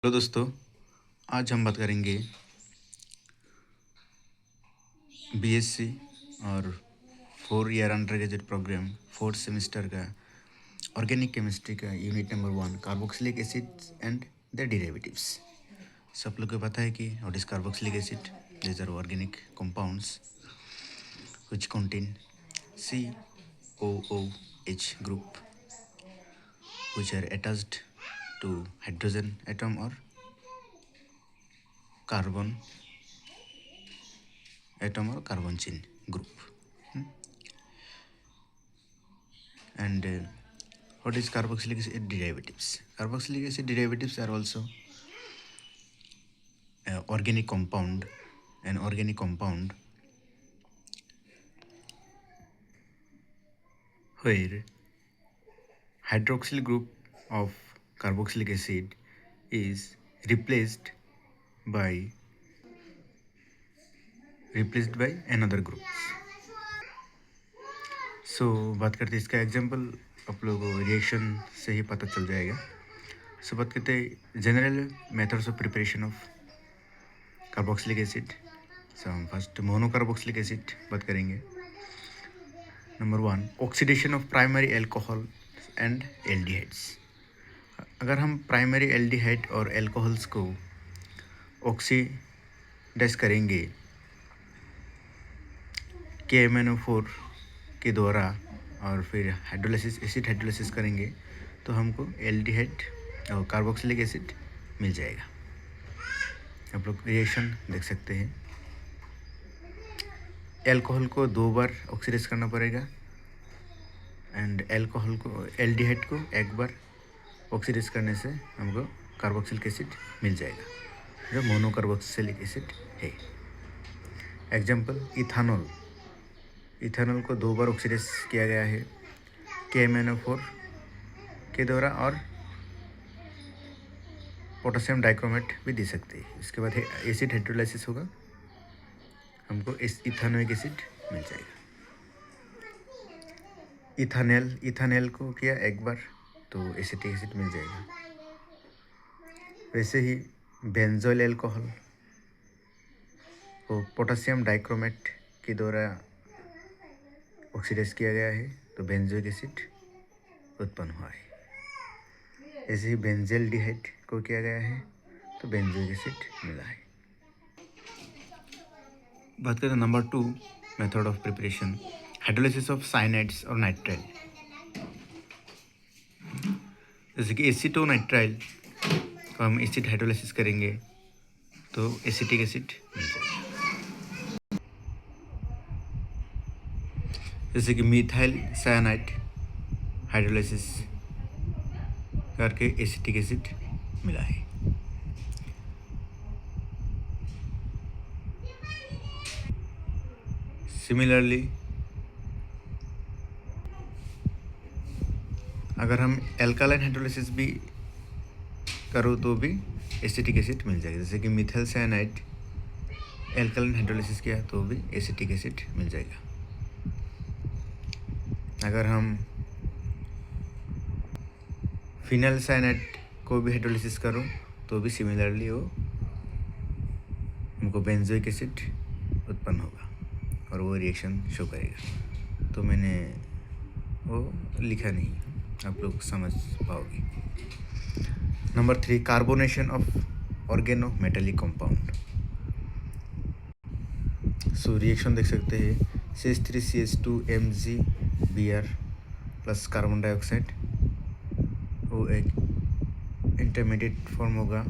Hello दोस्तों, आज हम बात करेंगे बीएससी और 4 year undergraduate programme 4th semester का ऑर्गेनिक केमिस्ट्री का unit number 1 carboxylic acids and the derivatives. सब लोग को पता है कि what is carboxylic acid? These are organic compounds which contain COOH group which are attached to hydrogen atom or carbon atom or carbon chain group. And what is carboxylic acid derivatives? Carboxylic acid derivatives are also an organic compound where hydroxyl group of carboxylic acid is replaced by another group. सो बात करते हैं इसका example, आप लोगों को reaction से ही पता चल जाएगा। सो बात करते हैं general methods of preparation of carboxylic acid. So हम फर्स्ट मोनोकार्बोक्सिलिक एसिड बात करेंगे। Number 1, oxidation of primary alcohol and aldehydes. अगर हम प्राइमरी एल्डिहाइड और एल्कोहल्स को ऑक्सीडाइज करेंगे KMnO4 के द्वारा और फिर एसिड हाइड्रोलाइसिस करेंगे तो हमको एल्डिहाइड और कार्बोक्सिलिक एसिड मिल जाएगा। आप लोग रिएक्शन देख सकते हैं। एल्कोहल को 2 बार ऑक्सीडाइज करना पड़ेगा एंड एल्डिहाइड को 1 बार ऑक्सीडाइज करने से हमको कार्बोक्सिलिक एसिड मिल जाएगा, जो मोनोकार्बोक्सिलिक एसिड है। एग्जाम्पल, इथानॉल को 2 बार ऑक्सीडाइज किया गया है KMnO4 के द्वारा और पोटेशियम डाइक्रोमेट भी दे सकते हैं। इसके बाद एसिड हाइड्रोलाइसिस होगा, हमको इथानोइक एसिड मिल जाएगा। इथानेल को किया 1 बार तो एसिटिक एसिड मिल जाएगा। वैसे ही बेंजोइल एल्कोहल को पोटेशियम डाइक्रोमेट के द्वारा ऑक्सीडाइज किया गया है तो बेंजोइक एसिड उत्पन्न हुआ है। ऐसे ही बेंजेल्डिहाइड को किया गया है तो बेंजोइक एसिड मिला है। बात करते हैं number 2 method of preparation, hydrolysis of cyanides और नाइट्राइल। जैसे कि एसीटोनाइट्राइल को हम एसिड हाइड्रोलाइसिस करेंगे तो एसिटिक एसिड मिल जाएगा। जैसे कि मिथाइल साइनाइड हाइड्रोलाइसिस करके एसिटिक एसिड मिला है। सिमिलरली अगर हम एल्कालाइन हाइड्रोलाइसिस भी करो तो भी एसिटिक एसिड मिल जाएगा। जैसे कि मिथाइल साइनाइड एल्कालाइन हाइड्रोलाइसिस किया तो भी एसिटिक एसिड मिल जाएगा। अगर हम फिनाइल साइनाइड को भी हाइड्रोलाइसिस करो तो भी सिमिलरली वो हमको बेंजोइक एसिड उत्पन्न होगा और वो रिएक्शन शो करेगा। तो मैंने वो लिखा नहीं, आप लोग समझ पाओगे। Number 3, carbonation of organometallic compound. So reaction देख सकते हैं, CH3CH2MgBr प्लस कार्बन डाइऑक्साइड, वो एक इंटरमीडिएट फॉर्म होगा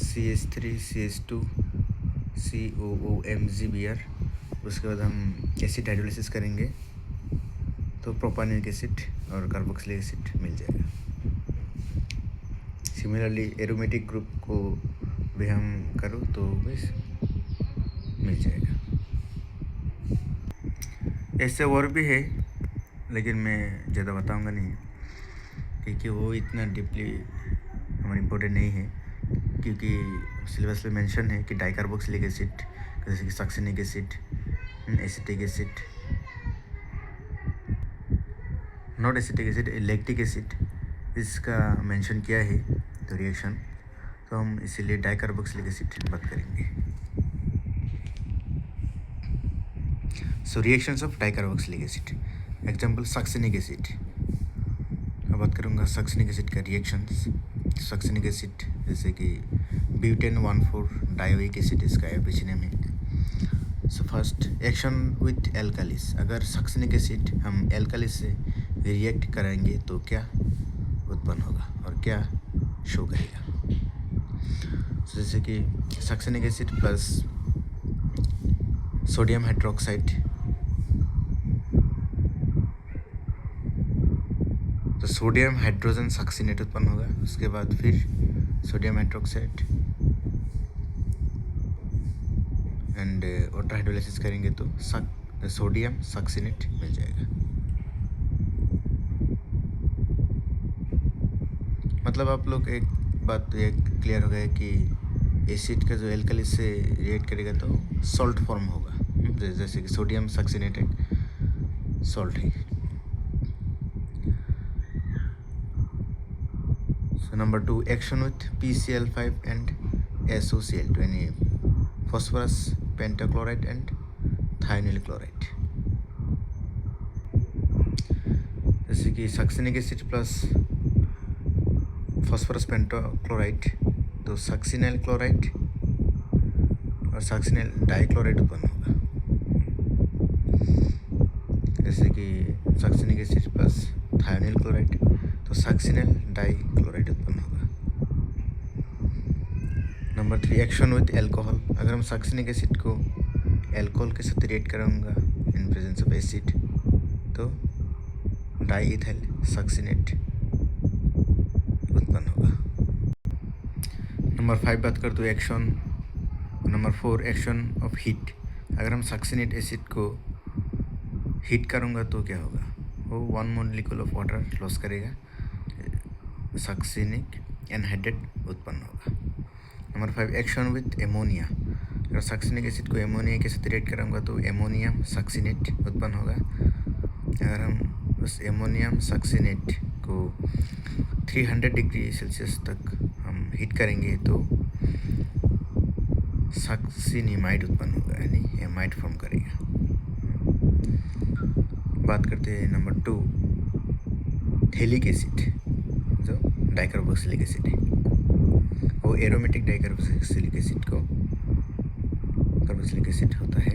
CH3CH2COOMgBr। उसके बाद हम एसिड हाइड्रोलाइसिस करेंगे तो प्रोपानिक एसिड और कार्बोक्सिलिक एसिड मिल जाएगा। सिमिलरली एरोमेटिक ग्रुप को भी हम करो तो बस मिल जाएगा। ऐसे और भी है लेकिन मैं ज़्यादा बताऊंगा नहीं क्योंकि वो इतना डीपली हमारा इम्पोर्टेंट नहीं है, क्योंकि सिलेबस में मेंशन है कि डाइकार्बोक्सिलिक एसिड जैसे कि succinic acid, acetic acid, not acetic acid, lactic acid, इसका मेंशन किया है। तो रिएक्शन तो हम इसीलिए डाइकार्बोक्सिलिक एसिड बात करेंगे। So reactions of dicarboxylic acid, example succinic acid. अब बात करूँगा सक्सिनिक एसिड का रिएक्शंस। सक्सिनिक एसिड जैसे कि ब्यूटेन 1,4 डायोइक एसिड इसका एब्रिविएशन नेम है। So first action with alkalis, अगर सक्सिनिक एसिड हम एल्कालिस से रिएक्ट कराएंगे तो क्या उत्पन्न होगा और क्या शो करेगा। सो जैसे कि succinic acid plus sodium hydroxide, तो सोडियम हाइड्रोजन सक्सिनेट उत्पन्न होगा। उसके बाद फिर sodium hydroxide and water hydrolysis करेंगे तो सोडियम सक्सिनेट मिल जाएगा। मतलब आप लोग एक बात ये क्लियर हो गया कि एसिड का जो एल्कली से रिएक्ट करेगा तो सॉल्ट फॉर्म होगा, जैसे कि सोडियम सक्सिनेट एक सॉल्ट है। So number 2, action with PCl5 and SOCl2 यानी phosphorus pentachloride and thionyl chloride. जैसे कि succinic acid plus phosphorus pentachloride, तो सक्सिनाइल क्लोराइड और सक्सिनाइल डाइक्लोराइड उत्पन्न होगा। जैसे कि succinic acid plus thionyl chloride, तो सक्सिनाइल डाइक्लोराइड उत्पन्न होगा। नंबर 3, एक्शन विथ एल्कोहल, अगर हम सक्सिनिक एसिड को एल्कोहल के साथ रिएक्ट कराऊंगा इन प्रेजेंस ऑफ एसिड तो डाईइथाइल सक्सिनेट उत्पन्न होगा। नंबर 5 बात कर तो action, number 4 action of heat, अगर हम सक्सिनेट एसिड को हीट करूँगा तो क्या होगा, वो 1 मॉलिक्यूल ऑफ वाटर लॉस करेगा, सक्सिनिक एनहाइड्रेट उत्पन्न होगा। नंबर 5 एक्शन विथ एमोनिया, अगर सक्सिनिक एसिड को एमोनिया के साथ रिएक्ट कराऊंगा तो एमोनियम सक्सिनेट उत्पन्न होगा। अगर हम उस एमोनियम सक्सिनेट को 300 डिग्री सेल्सियस तक हम हीट करेंगे तो सक्सिनिमाइड उत्पन्न होगा यानी एमाइड फॉर्म करेगा। बात करते हैं नंबर 2, थैलिक एसिड जो डाइकार्बोक्सिलिक एसिड है, वो एरोमेटिक डाइकार्बोक्सिलिक एसिड को कार्बोक्सिलिक एसिड होता है।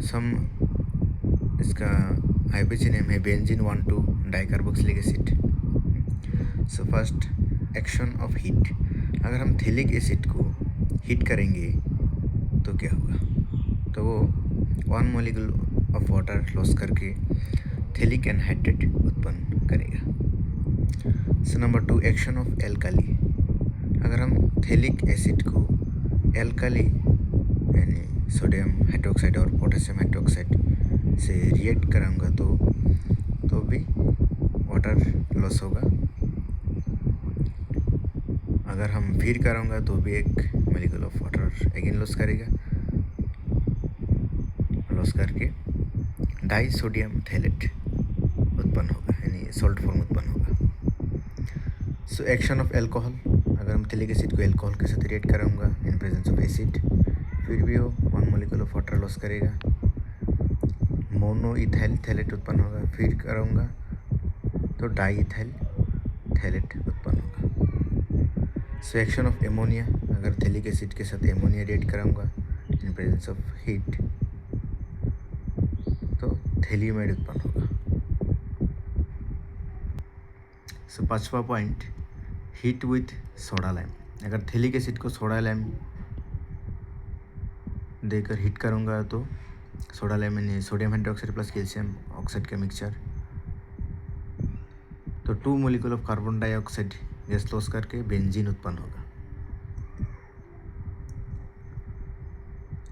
सम इसका हाइड्रोजन नेम है benzene 1,2 dicarboxylic acid. So first action of heat, अगर हम थैलिक एसिड को हीट करेंगे तो क्या होगा, तो वो 1 मॉलिक्यूल ऑफ वाटर लॉस करके थैलिक एनहाइड्रेट उत्पन्न करेगा। So number 2 action of alkali, अगर हम थैलिक एसिड को एल्काली यानी सोडियम हाइड्रोक्साइड और पोटेशियम हाइड्रोक्साइड से रिएक्ट कराऊंगा तो भी वाटर लॉस होगा। अगर हम फिर कराऊंगा तो भी 1 molecule of water again loss करेगा, लॉस करके डाई सोडियम थैलेट उत्पन्न होगा यानी सॉल्ट फॉर्म उत्पन्न होगा। सो एक्शन ऑफ एल्कोहल, अगर हम थैलिक एसिड को एल्कोहल के साथ रिएक्ट कराऊंगा इन प्रेजेंस ऑफ एसिड फिर भी वो 1 मॉलिक्यूल ऑफ वाटर लॉस करेगा, मोनोइथाइल थैलेट उत्पन्न होगा। फिर कराऊंगा तो डाईइथाइल थैलेट उत्पन्न होगा। सो एक्शन ऑफ एमोनिया, अगर थैलिक एसिड के साथ एमोनिया रिएक्ट कराऊंगा इन प्रेजेंस ऑफ हीट तो थैलियमाइड उत्पन्न होगा। सो 5वां point, heat with soda lime, अगर थैलिक एसिड को सोडा लाइम देकर हीट करूंगा तो सोडा लाइम यानी sodium hydroxide plus calcium oxide का मिक्सचर, तो 2 molecule of carbon dioxide gas loss करके बेंजीन उत्पन्न होगा।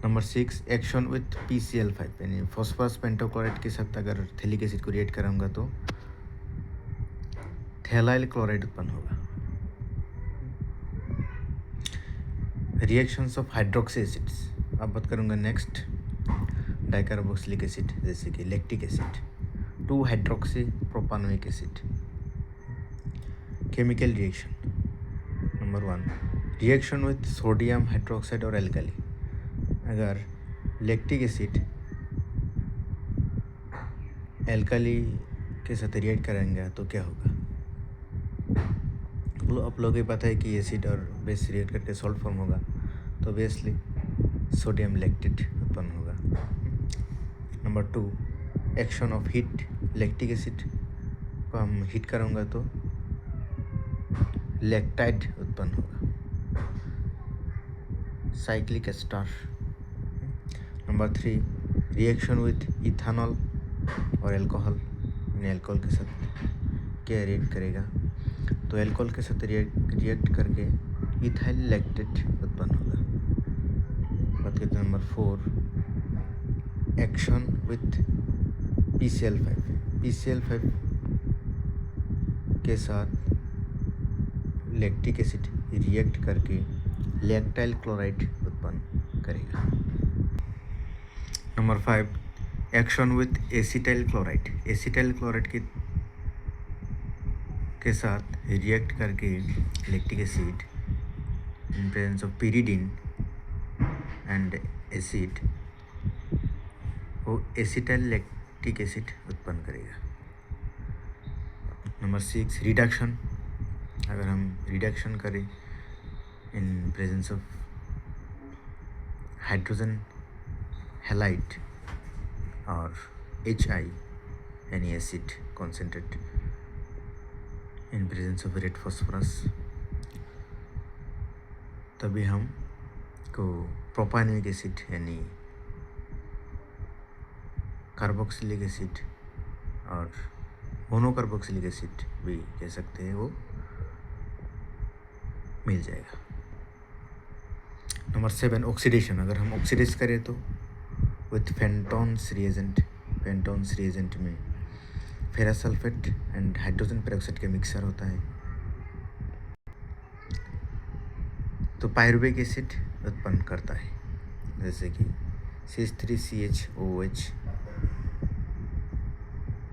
नंबर 6 एक्शन विथ PCl5 यानी फॉस्फोरस पेंटाक्लोराइड के साथ अगर थैलिक एसिड को रिएक्ट कराऊंगा तो थैलाइल क्लोराइड उत्पन्न होगा। रिएक्शंस ऑफ हाइड्रोक्सी एसिड्स, अब बात करूंगा नेक्स्ट डाइकार्बोक्सिलिक एसिड जैसे कि lactic acid, 2 hydroxy propanoic acid, chemical reaction. Number 1 reaction with sodium hydroxide और एल्काली। अगर लैक्टिक एसिड एल्काली के साथ रिएक्ट करेंगे तो क्या होगा? आप लोगों को पता है कि एसिड और बेस रिएक्ट करके सॉल्ट फॉर्म होगा, तो ऑब्वियसली सोडियम लैक्टेट उत्पन्न होगा। Number 2 action of heat. Lactic acid को हम हीट करूँगा तो लैक्टाइड उत्पन्न होगा, cyclic ester. Number 3 reaction with ethanol और अल्कोहल। अल्कोहल के साथ क्या रिएक्ट करेगा? तो अल्कोहल के साथ रिएक्ट करके इथाइल लैक्टेट उत्पन्न होगा। बात करते हैं number 4 action with PCl5। PCl5 के साथ लैक्टिक एसिड रिएक्ट करके लैक्टाइल क्लोराइड उत्पन्न करेगा। Number 5 action with acetyl chloride. Acetyl chloride के साथ रिएक्ट करके lactic acid in presence of pyridine and acid वो एसिटाइल लैक्टिक एसिड उत्पन्न करेगा। Number 6 reduction. अगर हम रिडक्शन करें इन प्रेजेंस ऑफ हाइड्रोजन हैलाइड और HI यानी acid concentrate in presence of red phosphorus, तभी हम को प्रोपानोइक एसिड यानी कार्बोक्सिलिक एसिड और मोनोकार्बोक्सिलिक एसिड भी कह सकते हैं, वो मिल जाएगा। Number 7 oxidation. अगर हम ऑक्सीडाइज करें तो विथ फेंटोन्स रिएजेंट में ferrous sulphate and hydrogen peroxide का मिक्सर होता है, तो पायरुवेट एसिड उत्पन्न करता है, जैसे कि CH3CHOOH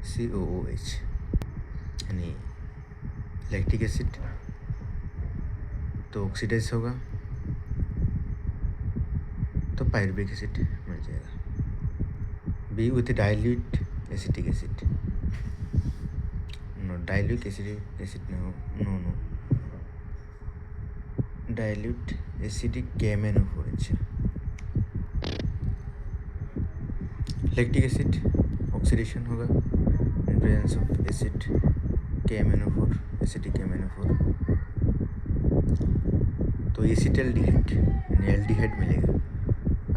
COOH यानी लैक्टिक एसिड तो ऑक्सीडाइज होगा तो पायरुवेट एसिड मिल जाएगा। B with dilute acetic acid. No dilute acidic acid no dilute acidic KMnO4H। Lactic acid oxidation होगा in presence of acid KMnO4 acidic KMnO4, तो एसिटाल्डिहाइड यानी aldehyde मिलेगा।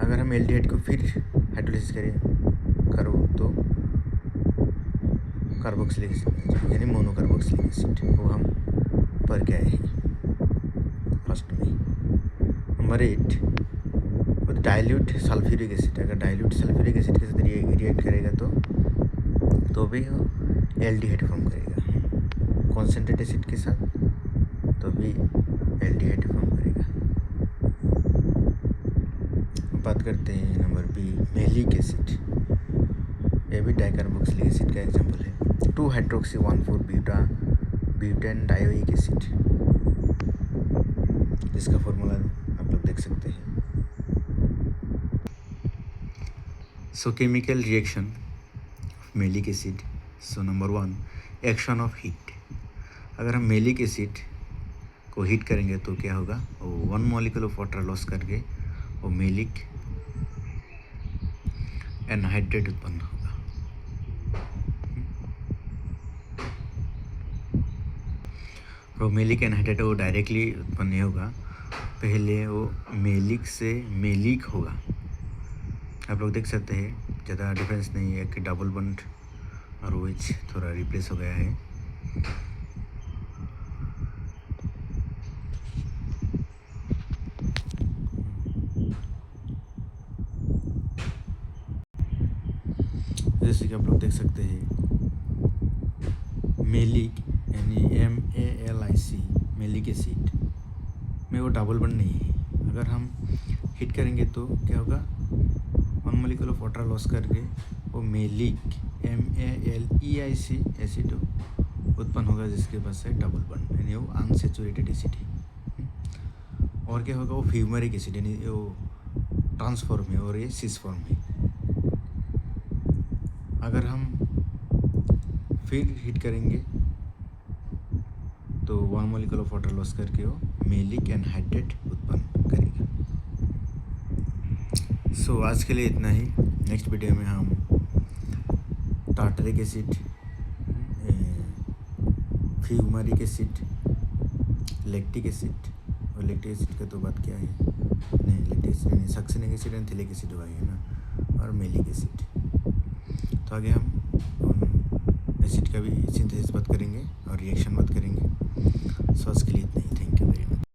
अगर हम एल्डिहाइड को फिर हाइड्रोलाइसिस करो तो कार्बोक्सिलिक एसिड यानी मोनोकार्बोक्सिलिक एसिड, वो हम पर क्या है फर्स्ट में। Number 8 with dilute sulphuric acid. अगर डाइल्यूट सल्फ्यूरिक एसिड के साथ रिएक्ट करेगा तो भी एल्डिहाइड फॉर्म करेगा। कॉन्सेंट्रेट एसिड के साथ तो भी एल्डिहाइड फॉर्म करेगा। बात करते हैं नंबर बी मैलिक एसिड। यह भी डाइकार्बोक्सिलिक एसिड का एग्जाम्पल है। 2-हाइड्रोक्सी-1,4-ब्यूटान डायोइक एसिड, जिसका फॉर्मूला आप लोग देख सकते हैं। सो chemical reaction of malic acid. So number 1 action of heat. अगर हम मैलिक एसिड को हीट करेंगे तो क्या होगा? वो 1 मॉलिक्यूल ऑफ वाटर लॉस करके वो मैलिक एनहाइड्रेट उत्पन्न होगा। वो मैलिक एनहाइड्रेट वो डायरेक्टली उत्पन्न नहीं होगा, पहले वो मैलिक से मैलिक होगा। आप लोग देख सकते हैं ज़्यादा डिफरेंस नहीं है कि डबल बॉन्ड और OH थोड़ा रिप्लेस हो गया है। जैसे कि आप लोग देख सकते हैं मैलिक यानी MALIC मैलिक एसिड में वो डबल बॉन्ड नहीं है। अगर हम हीट करेंगे तो क्या होगा? 1 मॉलिक्यूल ऑफ वाटर लॉस करके वो मैलिक MALEIC एसिड उत्पन्न होगा, जिसके पास है डबल बॉन्ड यानी वो अनसैचुरेटेड एसिड है। और क्या होगा, वो फ्यूमरिक एसिड यानी वो ट्रांसफॉर्म है और ये सिस फॉर्म है। अगर हम फिर हीट करेंगे तो 1 मॉलिक्यूल ऑफ वाटर लॉस करके वो मेलिक एनहाइड्रेट उत्पन्न करेगा। सो आज के लिए इतना ही। नेक्स्ट वीडियो में हम tartaric acid, fumaric acid, lactic acid, और लैक्टिक एसिड का तो बात क्या है, नहीं लैक्टिक एसिड नहीं, succinic acid and phthalic acid हुआ है ना, और मेलिक एसिड। तो आगे हम एसिड का भी सिंथेसिस बात करेंगे और रिएक्शन बात करेंगे। सो आज के लिए इतना ही। Thank you.